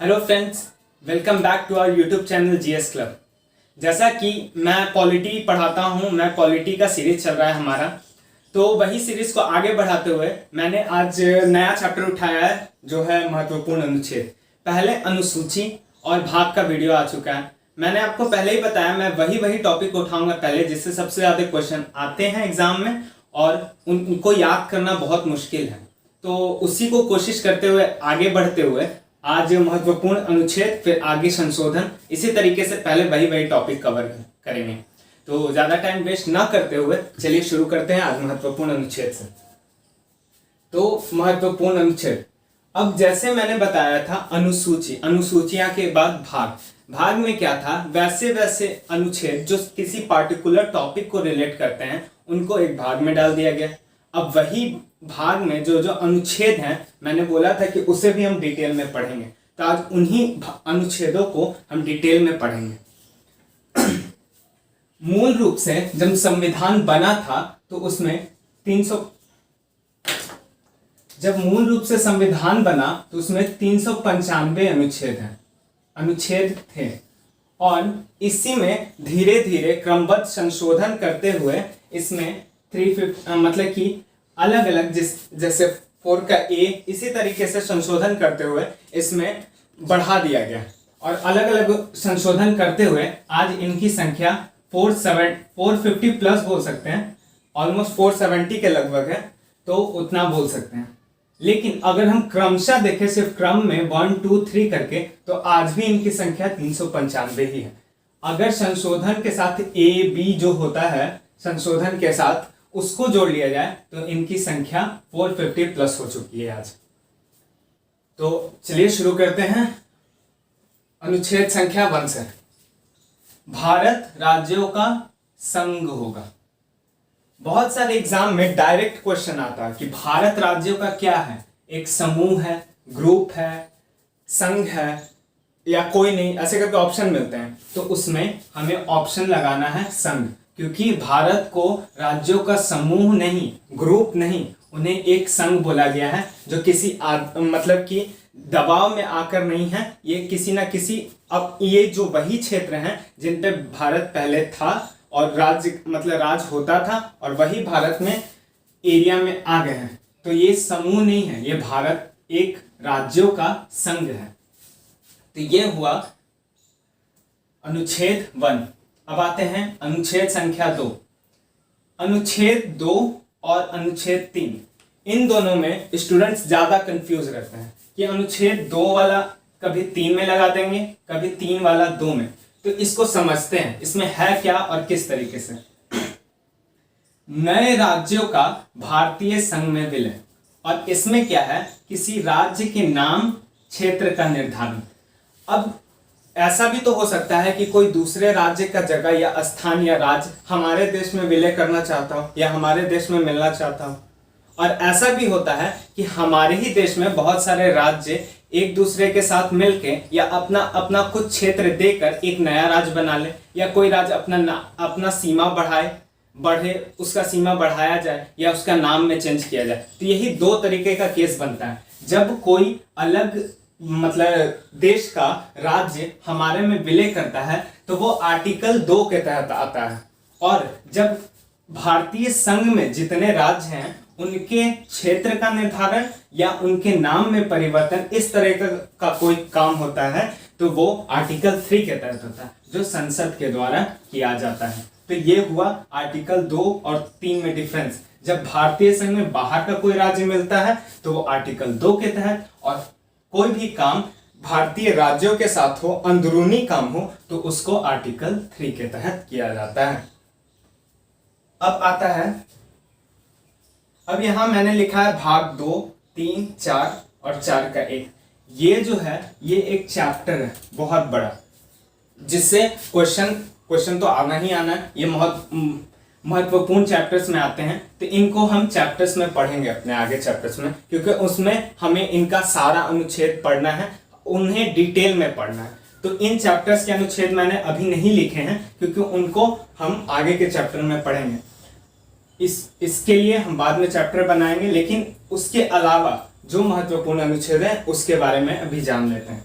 Hello friends, welcome back to our YouTube channel GS club. जैसा कि मैं polity पढ़ाता हूँ, मैं पॉलिटी का सीरीज चल रहा है हमारा, तो वही सीरीज को आगे बढ़ाते हुए मैंने आज नया चैप्टर उठाया है जो है महत्वपूर्ण अनुच्छेद। पहले अनुसूची और भाग का वीडियो आ चुका है। मैंने आपको पहले ही बताया मैं वही टॉपिक उठाऊंगा पहले, जिससे सबसे ज़्यादा क्वेश्चन आते हैं एग्जाम में और उनको याद करना बहुत मुश्किल है। तो उसी को कोशिश करते हुए आगे बढ़ते हुए आज महत्वपूर्ण अनुच्छेद, फिर आगे संशोधन, इसी तरीके से पहले वही टॉपिक कवर करेंगे। तो ज़्यादा टाइम वेस्ट ना करते हुए चलिए शुरू करते हैं आज महत्वपूर्ण अनुच्छेद से। तो महत्वपूर्ण अनुच्छेद, अब जैसे मैंने बताया था अनुसूची, अनुसूचियां के बाद भाग, भाग में क्या था, वैसे अनुच्छेद जो किसी पार्टिकुलर टॉपिक को रिलेट करते हैं उनको एक भाग में डाल दिया गया। अब वही भाग में जो अनुच्छेद हैं, मैंने बोला था कि उसे भी हम डिटेल में पढ़ेंगे, तो आज उन्हीं अनुच्छेदों को हम डिटेल में पढ़ेंगे। मूल रूप से जब संविधान बना था तो उसमें 300 जब मूल रूप से संविधान बना तो उसमें 395 अनुच्छेद थे और इसी में धीरे धीरे क्रमबद्ध संशोधन करते हुए इसमें 350 मतलब कि अलग अलग जैसे 4 का ए, इसी तरीके से संशोधन करते हुए इसमें बढ़ा दिया गया और अलग अलग संशोधन करते हुए आज इनकी संख्या 450 प्लस बोल सकते हैं, ऑलमोस्ट 470 के लगभग है, तो उतना बोल सकते हैं। लेकिन अगर हम क्रमशः देखें, सिर्फ क्रम में 1 2 3 करके, तो आज भी इनकी संख्या 395 ही है। अगर संशोधन के साथ ए बी जो होता है, संशोधन के साथ उसको जोड़ लिया जाए तो इनकी संख्या 450 प्लस हो चुकी है आज। तो चलिए शुरू करते हैं अनुच्छेद संख्या 1 से। भारत राज्यों का संघ होगा। बहुत सारे एग्जाम में डायरेक्ट क्वेश्चन आता है कि भारत राज्यों का क्या है, एक समूह है, ग्रुप है, संघ है या कोई नहीं, ऐसे करके ऑप्शन मिलते हैं। तो उसमें हमें ऑप्शन लगाना है संघ, क्योंकि भारत को राज्यों का समूह नहीं, ग्रुप नहीं, उन्हें एक संघ बोला गया है जो किसी मतलब कि दबाव में आकर नहीं है, ये किसी ना किसी, अब ये जो वही क्षेत्र हैं जिन पे भारत पहले था और राज्य मतलब राज होता था और वही भारत में एरिया में आ गए हैं, तो ये समूह नहीं है, ये भारत एक राज्यों का संघ है। तो ये हुआ अनुच्छेद 1। अब आते हैं अनुच्छेद संख्या 2। अनुच्छेद 2 और अनुच्छेद 3, इन दोनों में स्टूडेंट्स ज्यादा कंफ्यूज रहते हैं कि अनुच्छेद 2 वाला कभी 3 में लगा देंगे, कभी 3 वाला 2 में। तो इसको समझते हैं, इसमें है क्या और किस तरीके से। नए राज्यों का भारतीय संघ में विलय, और इसमें क्या है, किसी राज्य के नाम क्षेत्र का निर्धारण। अब ऐसा भी तो हो सकता है कि कोई दूसरे राज्य का जगह या स्थान या राज्य हमारे देश में विलय करना चाहता हो या हमारे देश में मिलना चाहता हो, और ऐसा भी होता है कि हमारे ही देश में बहुत सारे राज्य एक दूसरे के साथ मिलके या अपना कुछ क्षेत्र देकर एक नया राज्य बना ले, या कोई राज्य अपना सीमा बढ़े, उसका सीमा बढ़ाया जाए या उसका नाम में चेंज किया जाए। तो यही 2 तरीके का केस बनता है। जब कोई अलग मतलब देश का राज्य हमारे में विलय करता है तो वो आर्टिकल 2 के तहत आता है, और जब भारतीय संघ में जितने राज्य हैं उनके क्षेत्र का निर्धारण या उनके नाम में परिवर्तन, इस तरह का कोई काम होता है, तो वो आर्टिकल 3 के तहत होता है, जो संसद के द्वारा किया जाता है। तो ये हुआ आर्टिकल 2 और 3 में डिफरेंस। जब भारतीय संघ में बाहर का कोई राज्य मिलता है तो वो आर्टिकल 2 के तहत, और कोई भी काम भारतीय राज्यों के साथ हो, अंदरूनी काम हो, तो उसको आर्टिकल 3 के तहत किया जाता है। अब आता है, अब यहां मैंने लिखा है भाग 2, 3, 4 और 4 का 1। ये जो है ये एक चैप्टर है बहुत बड़ा, जिससे क्वेश्चन तो आना ही आना है। ये बहुत महत्वपूर्ण चैप्टर्स में आते हैं, तो इनको हम चैप्टर्स में पढ़ेंगे अपने आगे चैप्टर्स में, क्योंकि उसमें हमें इनका सारा अनुच्छेद पढ़ना है, उन्हें डिटेल में पढ़ना है। तो इन चैप्टर्स के अनुच्छेद मैंने अभी नहीं लिखे हैं क्योंकि उनको हम आगे के चैप्टर में पढ़ेंगे। इसके लिए हम बाद में चैप्टर बनाएंगे, लेकिन उसके अलावा जो महत्वपूर्ण अनुच्छेद है उसके बारे में अभी जान लेते हैं।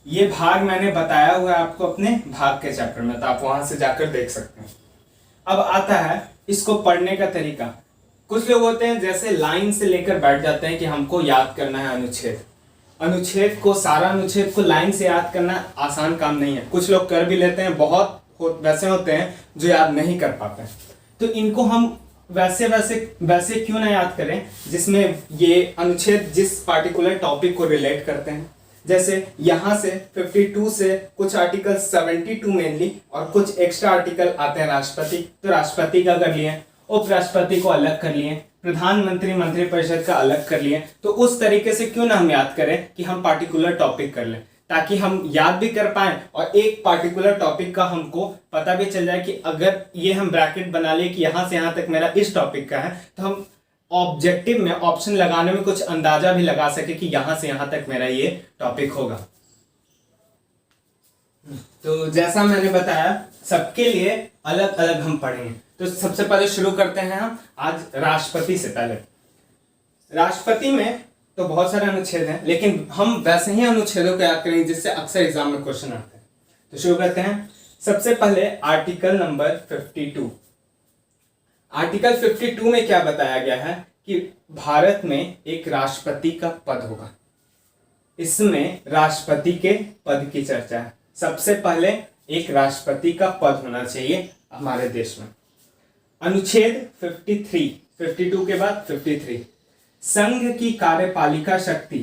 ये भाग मैंने बताया हुआ है आपको अपने भाग के चैप्टर में, तो आप वहां से जाकर देख सकते हैं। अब आता है इसको पढ़ने का तरीका। कुछ लोग होते हैं जैसे लाइन से लेकर बैठ जाते हैं कि हमको याद करना है अनुच्छेद। अनुच्छेद को, सारा अनुच्छेद को लाइन से याद करना आसान काम नहीं है। कुछ लोग कर भी लेते हैं, वैसे होते हैं जो याद नहीं कर पाते हैं। तो इनको हम वैसे क्यों ना याद करें जिसमें ये अनुच्छेद जिस पार्टिकुलर टॉपिक को रिलेट करते हैं। जैसे यहाँ से 52 से कुछ आर्टिकल 72 मेनली और कुछ एक्स्ट्रा आर्टिकल आते हैं राष्ट्रपति, तो राष्ट्रपति का कर लिए, उपराष्ट्रपति को अलग कर लिए, प्रधानमंत्री मंत्रिपरिषद का अलग कर लिए। तो उस तरीके से क्यों ना हम याद करें कि हम पार्टिकुलर टॉपिक कर लें, ताकि हम याद भी कर पाए और एक पार्टिकुलर टॉपिक का हमको पता भी चल जाए कि अगर ये हम ब्रैकेट बना लिए कि यहाँ से यहाँ तक मेरा इस टॉपिक का है, तो हम ऑब्जेक्टिव में ऑप्शन लगाने में कुछ अंदाजा भी लगा सके कि यहां से यहां तक मेरा ये टॉपिक होगा। तो जैसा मैंने बताया सबके लिए अलग अलग हम पढ़ेंगे। तो सबसे पहले शुरू करते हैं हम आज राष्ट्रपति से। पहले राष्ट्रपति में तो बहुत सारे अनुच्छेद हैं, लेकिन हम वैसे ही अनुच्छेदों को याद करेंगे जिससे अक्सर एग्जाम में क्वेश्चन आते हैं। तो शुरू करते हैं। सबसे पहले आर्टिकल नंबर 52। आर्टिकल 52 में क्या बताया गया है कि भारत में एक राष्ट्रपति का पद होगा। इसमें राष्ट्रपति के पद की चर्चा है। सबसे पहले एक राष्ट्रपति का पद होना चाहिए हमारे देश में। अनुच्छेद 52 के बाद 53, संघ की कार्यपालिका शक्ति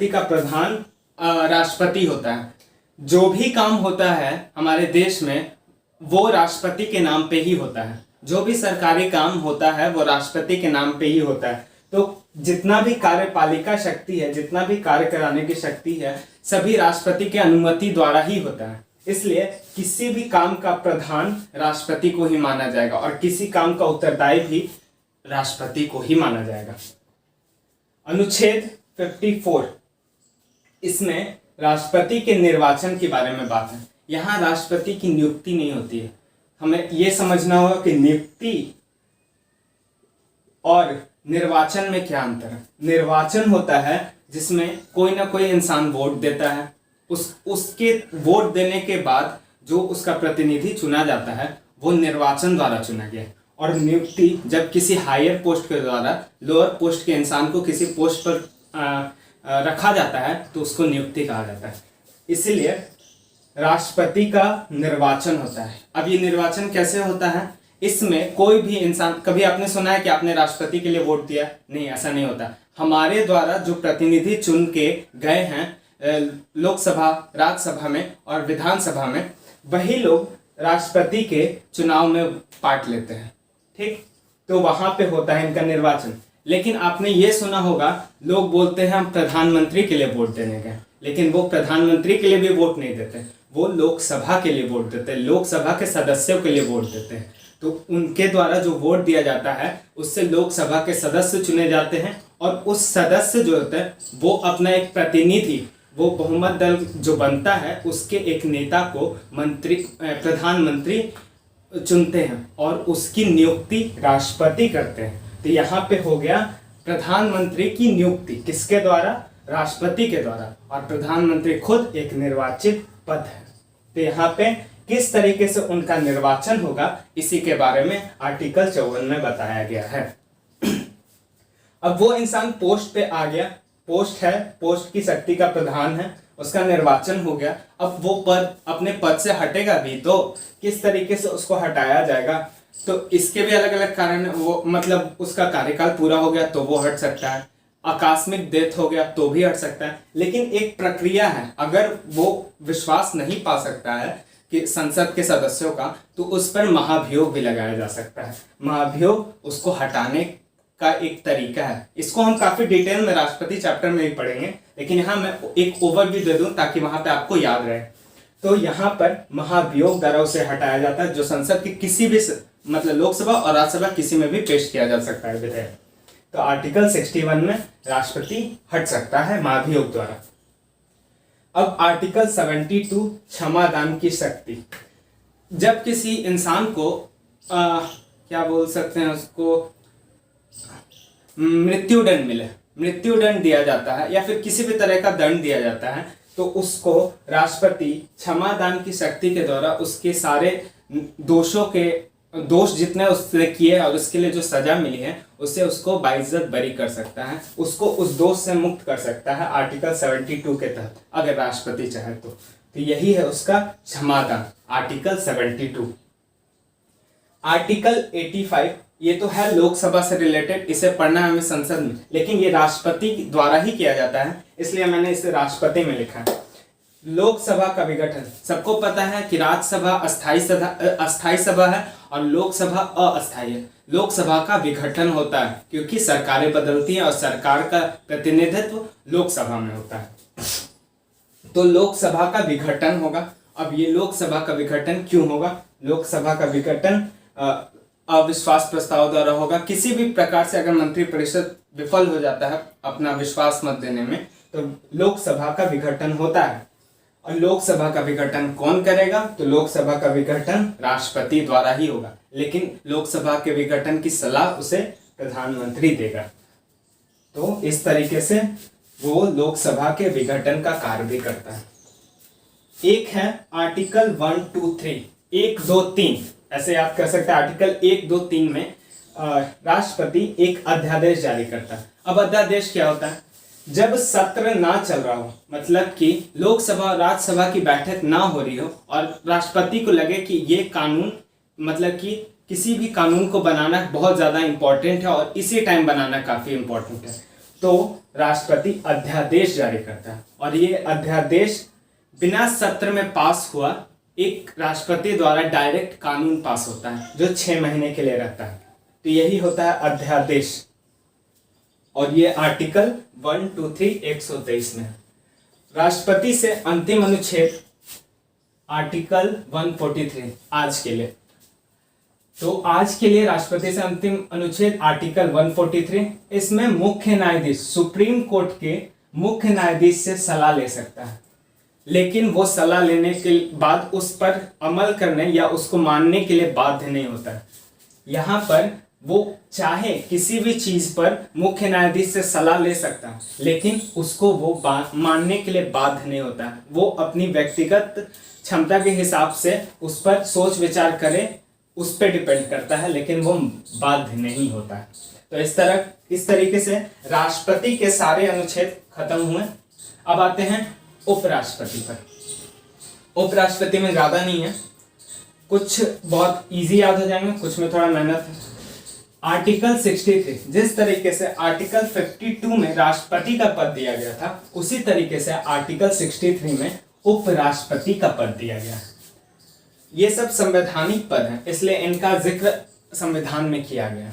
का प्रधान राष्ट्रपति होता है। जो भी काम होता है हमारे देश में वो राष्ट्रपति के नाम पे ही होता है। जो भी सरकारी काम होता है वो राष्ट्रपति के नाम पे ही होता है। तो जितना भी कार्यपालिका शक्ति है, जितना भी कार्य कराने की शक्ति है, सभी राष्ट्रपति के अनुमति द्वारा ही होता है। इसलिए किसी भी काम का प्रधान राष्ट्रपति को ही माना जाएगा और किसी काम का उत्तरदायी भी राष्ट्रपति को ही माना जाएगा। अनुच्छेद 54, इसमें राष्ट्रपति के निर्वाचन के बारे में बात है। यहाँ राष्ट्रपति की नियुक्ति नहीं होती है। हमें यह समझना होगा कि नियुक्ति और निर्वाचन में क्या अंतर है। निर्वाचन होता है जिसमें कोई ना कोई इंसान वोट देता है, उसके वोट देने के बाद जो उसका प्रतिनिधि चुना जाता है वो निर्वाचन द्वारा चुना गया। और नियुक्ति जब किसी हायर पोस्ट के द्वारा लोअर पोस्ट के इंसान को किसी पोस्ट पर रखा जाता है तो उसको नियुक्ति कहा जाता है। इसीलिए राष्ट्रपति का निर्वाचन होता है। अब ये निर्वाचन कैसे होता है, इसमें कोई भी इंसान, कभी आपने सुना है कि आपने राष्ट्रपति के लिए वोट दिया? नहीं, ऐसा नहीं होता। हमारे द्वारा जो प्रतिनिधि चुन के गए हैं लोकसभा, राज्यसभा में और विधानसभा में, वही लोग राष्ट्रपति के चुनाव में पार्ट लेते हैं। ठीक, तो वहां पे होता है इनका निर्वाचन। लेकिन आपने ये सुना होगा लोग बोलते हैं हम प्रधानमंत्री के लिए वोट देने गए, लेकिन वो प्रधानमंत्री के लिए भी वोट नहीं देते, वो लोकसभा के लिए वोट देते हैं, लोकसभा के सदस्यों के लिए वोट देते हैं। तो उनके द्वारा जो वोट दिया जाता है उससे लोकसभा के सदस्य चुने जाते हैं और उस सदस्य जो होते हैं वो अपना एक प्रतिनिधि, वो बहुमत दल जो बनता है उसके एक नेता को प्रधानमंत्री चुनते हैं और उसकी नियुक्ति राष्ट्रपति करते हैं। तो यहाँ पे हो गया प्रधानमंत्री की नियुक्ति किसके द्वारा? राष्ट्रपति के द्वारा। और प्रधानमंत्री खुद एक निर्वाचित पद है। तो यहाँ पे किस तरीके से उनका निर्वाचन होगा इसी के बारे में आर्टिकल 54 में बताया गया है। अब वो इंसान पोस्ट पे आ गया, पोस्ट है, पोस्ट की शक्ति का प्रधान है, उसका निर्वाचन हो गया। अब वो पद अपने पद से हटेगा भी तो किस तरीके से उसको हटाया जाएगा, तो इसके भी अलग अलग कारण है। वो मतलब उसका कार्यकाल पूरा हो गया तो वो हट सकता है, आकस्मिक डेथ हो गया तो भी हट सकता है। लेकिन एक प्रक्रिया है, अगर वो विश्वास नहीं पा सकता है कि संसद के सदस्यों का, तो उस पर महाभियोग भी लगाया जा सकता है। महाभियोग उसको हटाने का एक तरीका है। इसको हम काफी डिटेल में राष्ट्रपति चैप्टर में भी पढ़ेंगे, लेकिन यहाँ मैं एक ओवरव्यू दे दूं ताकि वहां पे आपको याद रहे। तो यहाँ पर महाभियोग द्वारा उसे हटाया जाता है, जो संसद की किसी भी मतलब लोकसभा और राज्यसभा किसी में भी पेश किया जा सकता है विधेयक। तो आर्टिकल 61 में राष्ट्रपति हट सकता है महाभियोग द्वारा। अब आर्टिकल 72 क्षमादान की शक्ति। जब किसी इंसान को क्या बोल सकते हैं उसको, मृत्युदंड मिले, मृत्युदंड दिया जाता है या फिर किसी भी तरह का दंड दिया जाता है, तो उसको राष्ट्रपति क्षमादान की शक्ति के द्वारा उसके सारे दोष जितने उसने किए और उसके लिए जो सजा मिली है उससे उसको बाइज्जत बरी कर सकता है, उसको उस दोष से मुक्त कर सकता है आर्टिकल 72 के तहत, अगर राष्ट्रपति चाहे तो यही है उसका क्षमादान, आर्टिकल 72। आर्टिकल 85 ये तो है लोकसभा से रिलेटेड, इसे पढ़ना है हमें संसद में, लेकिन ये राष्ट्रपति द्वारा ही किया जाता है, इसलिए मैंने इसे राष्ट्रपति में लिखा है। लोकसभा का विघटन, सबको पता है कि राज्यसभा अस्थायी सभा है और लोकसभा अस्थायी है। लोकसभा का विघटन होता है क्योंकि सरकारें बदलती हैं और सरकार का प्रतिनिधित्व लोकसभा में होता है, तो लोकसभा का विघटन होगा। अब ये लोकसभा का विघटन क्यों होगा? लोकसभा का विघटन अविश्वास प्रस्ताव द्वारा होगा। किसी भी प्रकार से अगर मंत्रिपरिषद विफल हो जाता है अपना विश्वास मत देने में, तो लोकसभा का विघटन होता है। और लोकसभा का विघटन कौन करेगा? तो लोकसभा का विघटन राष्ट्रपति द्वारा ही होगा, लेकिन लोकसभा के विघटन की सलाह उसे प्रधानमंत्री देगा। तो इस तरीके से वो लोकसभा के विघटन का कार्य भी करता है। एक है आर्टिकल 1, 2, 3, 1, 2, 3 ऐसे याद कर सकते हैं। आर्टिकल 1, 2, 3 में राष्ट्रपति एक अध्यादेश जारी करता है। अब अध्यादेश क्या होता है? जब सत्र ना चल रहा हो, मतलब कि लोकसभा और राज्यसभा की बैठक ना हो रही हो और राष्ट्रपति को लगे कि ये कानून, मतलब कि किसी भी कानून को बनाना बहुत ज़्यादा इम्पोर्टेंट है और इसी टाइम बनाना काफ़ी इम्पोर्टेंट है, तो राष्ट्रपति अध्यादेश जारी करता है। और ये अध्यादेश बिना सत्र में पास हुआ एक राष्ट्रपति द्वारा डायरेक्ट कानून पास होता है जो 6 महीने के लिए रहता है, तो यही होता है अध्यादेश। और ये आर्टिकल 1, 2, 3, 123 में। राष्ट्रपति से अंतिम अनुच्छेद आर्टिकल 143 आज के लिए। तो आज के लिए राष्ट्रपति से अंतिम अनुच्छेद आर्टिकल 143, इसमें मुख्य न्यायाधीश सुप्रीम कोर्ट के मुख्य न्यायाधीश से सलाह ले सकता है, लेकिन वो सलाह लेने के बाद उस पर अमल करने या उसको मानने के लिए बाध्य नहीं होता है। यहाँ पर वो चाहे किसी भी चीज पर मुख्य न्यायाधीश से सलाह ले सकता है, लेकिन उसको वो मानने के लिए बाध्य नहीं होता है। वो अपनी व्यक्तिगत क्षमता के हिसाब से उस पर सोच विचार करे, उस पर डिपेंड करता है, लेकिन वो बाध्य नहीं होता है। तो इस तरीके से राष्ट्रपति के सारे अनुच्छेद खत्म हुए। अब आते हैं उपराष्ट्रपति पर। उपराष्ट्रपति में ज्यादा नहीं है, कुछ बहुत इजी याद हो जाएंगे, कुछ में थोड़ा मेहनत है। आर्टिकल 63, जिस तरीके से आर्टिकल 52 में राष्ट्रपति का पद दिया गया था, उसी तरीके से आर्टिकल 63 में उपराष्ट्रपति का पद दिया गया है। ये सब संवैधानिक पद हैं, इसलिए इनका जिक्र संविधान में किया गया।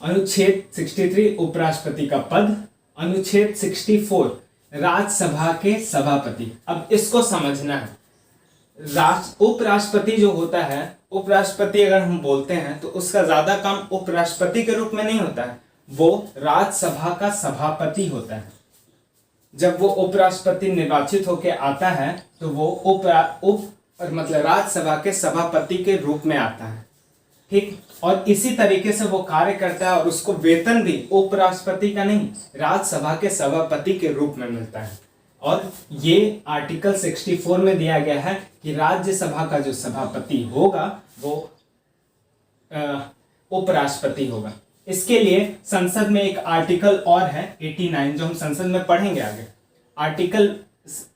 अनुच्छेद 63 उपराष्ट्रपति का पद, अनुच्छेद 64 राज्यसभा के सभापति। अब इसको समझना है, उपराष्ट्रपति जो होता है, उपराष्ट्रपति अगर हम बोलते हैं तो उसका ज्यादा काम उपराष्ट्रपति के रूप में नहीं होता है, वो राज्यसभा का सभापति होता है। जब वो उपराष्ट्रपति निर्वाचित होकर आता है तो वो मतलब राज्यसभा के सभापति के रूप में आता है, ठीक। और इसी तरीके से वो कार्य करता है और उसको वेतन भी उपराष्ट्रपति का नहीं, राज्यसभा के सभापति के रूप में मिलता है। और ये आर्टिकल 64 में दिया गया है कि राज्यसभा का जो सभापति होगा वो उपराष्ट्रपति होगा। इसके लिए संसद में एक आर्टिकल और है 89, जो हम संसद में पढ़ेंगे आगे। आर्टिकल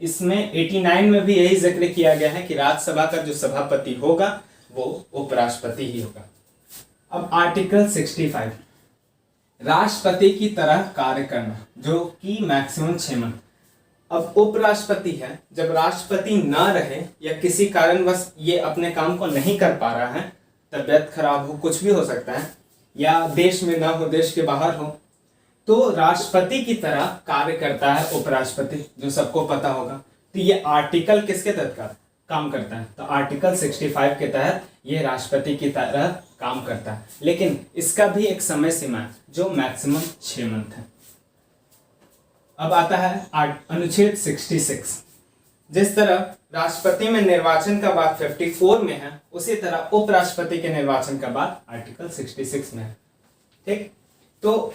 इसमें 89 में भी यही जिक्र किया गया है कि राज्यसभा का जो सभापति होगा वो उपराष्ट्रपति ही होगा। अब आर्टिकल 65, राष्ट्रपति की तरह कार्य करना, जो कि मैक्सिमम 6 मंथ। अब उपराष्ट्रपति है, जब राष्ट्रपति ना रहे या किसी कारणवश ये अपने काम को नहीं कर पा रहा है, तबीयत खराब हो, कुछ भी हो सकता है, या देश में ना हो, देश के बाहर हो, तो राष्ट्रपति की तरह कार्य करता है उपराष्ट्रपति, जो सबको पता होगा। तो ये आर्टिकल किसके तहत काम करता है? तो आर्टिकल 65 के तहत ये राष्ट्रपति की तरह काम करता है, लेकिन इसका भी एक समय सीमा है जो मैक्सिमम 6 मंथ है। अब आता है अनुच्छेद 66। जिस तरह राष्ट्रपति में निर्वाचन का बात 54 में है, उसी तरह उपराष्ट्रपति के निर्वाचन का बात आर्टिकल 66 में है। ठीक, तो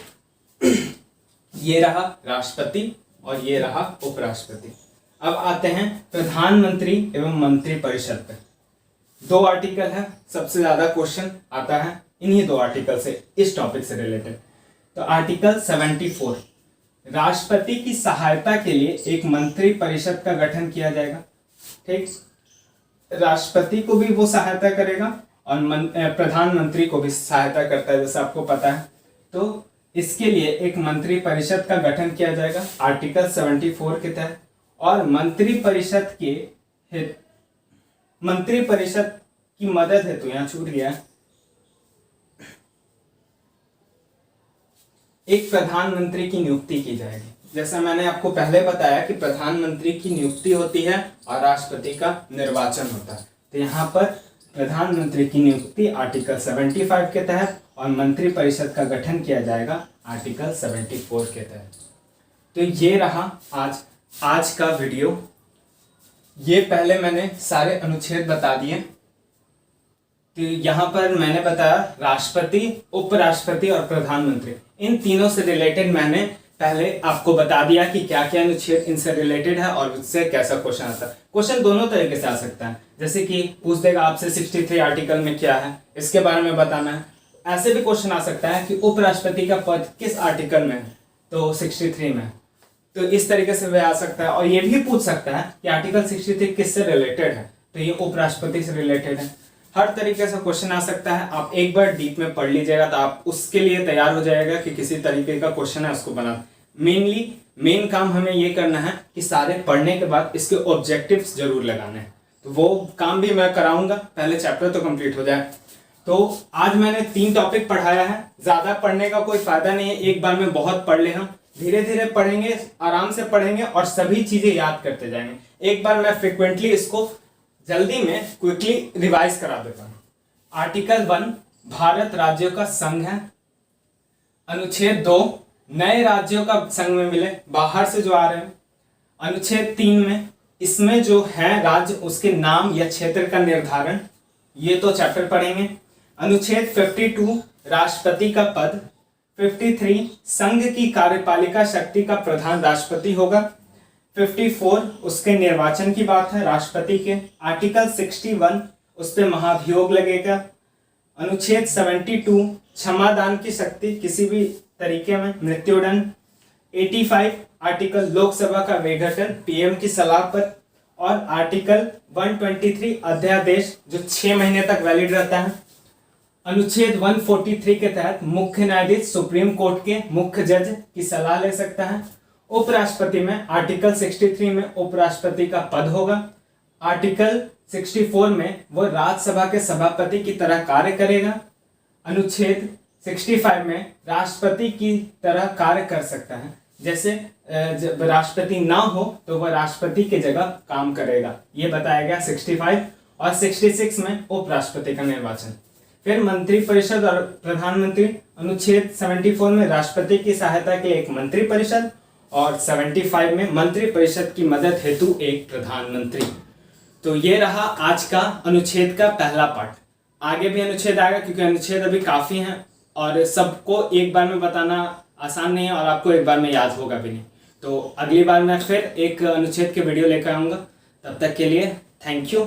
ये रहा राष्ट्रपति और ये रहा उपराष्ट्रपति। अब आते हैं प्रधानमंत्री एवं मंत्रिपरिषद पे। 2 आर्टिकल है, सबसे ज्यादा क्वेश्चन आता है इन्हीं 2 आर्टिकल से, इस टॉपिक से रिलेटेड। तो आर्टिकल 74, राष्ट्रपति की सहायता के लिए एक मंत्रिपरिषद का गठन किया जाएगा। ठीक, राष्ट्रपति को भी वो सहायता करेगा और प्रधानमंत्री को भी सहायता करता है, जैसा आपको पता है। तो इसके लिए एक मंत्रिपरिषद का गठन किया जाएगा आर्टिकल 74 के तहत। और मंत्रिपरिषद की मदद हेतु, यहाँ छूट गया, एक प्रधानमंत्री की नियुक्ति की जाएगी। जैसा मैंने आपको पहले बताया कि प्रधानमंत्री की नियुक्ति होती है और राष्ट्रपति का निर्वाचन होता है। तो यहाँ पर प्रधानमंत्री की नियुक्ति आर्टिकल 75 के तहत और मंत्रिपरिषद का गठन किया जाएगा आर्टिकल 74 के तहत। तो ये रहा आज का वीडियो। ये पहले मैंने सारे अनुच्छेद बता दिए। तो यहाँ पर मैंने बताया राष्ट्रपति, उपराष्ट्रपति और प्रधानमंत्री, इन तीनों से रिलेटेड मैंने पहले आपको बता दिया कि क्या क्या अनुच्छेद इनसे रिलेटेड है और उससे कैसा क्वेश्चन आता है। क्वेश्चन दोनों तरीके से आ सकता है, जैसे कि पूछ देगा आपसे 63 आर्टिकल में क्या है, इसके बारे में बताना है। ऐसे भी क्वेश्चन आ सकता है कि उपराष्ट्रपति का पद किस आर्टिकल में है, तो 63 में। तो इस तरीके से वह आ सकता है। और ये भी पूछ सकता है कि आर्टिकल 63 किससे रिलेटेड है, तो ये उपराष्ट्रपति से रिलेटेड है। हर तरीके से क्वेश्चन आ सकता है। आप एक बार डीप में पढ़ लीजिएगा तो आप उसके लिए तैयार हो जाएगा कि किसी तरीके का क्वेश्चन है उसको बना। मेन काम हमें ये करना है कि सारे पढ़ने के बाद इसके ऑब्जेक्टिव्स जरूर लगाने हैं। तो वो काम भी मैं कराऊंगा, पहले चैप्टर तो कंप्लीट हो जाए। तो आज मैंने 3 टॉपिक पढ़ाया है। ज्यादा पढ़ने का कोई फायदा नहीं है, एक बार में बहुत पढ़ ले। हम धीरे धीरे पढ़ेंगे, आराम से पढ़ेंगे और सभी चीजें याद करते जाएंगे। एक बार मैं फ्रिक्वेंटली इसको जल्दी में क्विकली रिवाइज करा देता हूं। आर्टिकल 1 भारत राज्यों का संघ है। अनुच्छेद 2 नए राज्यों का संघ में मिले, बाहर से जो आ रहे हैं। अनुच्छेद 3 में इसमें जो है राज्य उसके नाम या क्षेत्र का निर्धारण, ये तो चैप्टर पढ़ेंगे। अनुच्छेद 52 राष्ट्रपति का पद। 53 संघ की कार्यपालिका शक्ति का प्रधान राष्ट्रपति होगा। 54 उसके निर्वाचन की बात है राष्ट्रपति के। आर्टिकल 61 उस पर महाभियोग लगेगा। अनुच्छेद 72 क्षमादान की शक्ति किसी भी तरीके में, मृत्युदंड। 85 आर्टिकल लोकसभा का विघटन पीएम की सलाह पर। और आर्टिकल 123 अध्यादेश जो 6 महीने तक वैलिड रहता है। अनुच्छेद 143 के तहत मुख्य न्यायाधीश सुप्रीम कोर्ट के मुख्य जज की सलाह ले सकता है। उपराष्ट्रपति में आर्टिकल 63 में उपराष्ट्रपति का पद होगा। आर्टिकल 64 में वो राज्यसभा के सभापति की तरह कार्य करेगा। अनुच्छेद 65 में राष्ट्रपति की तरह कार्य कर सकता है, जैसे जब राष्ट्रपति ना हो तो वह राष्ट्रपति की जगह काम करेगा, ये बताया गया 65। और 66 में उपराष्ट्रपति का निर्वाचन। फिर मंत्रिपरिषद और प्रधानमंत्री। अनुच्छेद 74 में राष्ट्रपति की सहायता के एक मंत्रिपरिषद और 75 में मंत्रिपरिषद की मदद हेतु एक प्रधानमंत्री। तो ये रहा आज का अनुच्छेद का पहला पार्ट। आगे भी अनुच्छेद आएगा क्योंकि अनुच्छेद अभी काफी हैं और सबको एक बार में बताना आसान नहीं है और आपको एक बार में याद होगा भी नहीं। तो अगली बार मैं फिर एक अनुच्छेद के वीडियो लेकर आऊंगा। तब तक के लिए थैंक यू।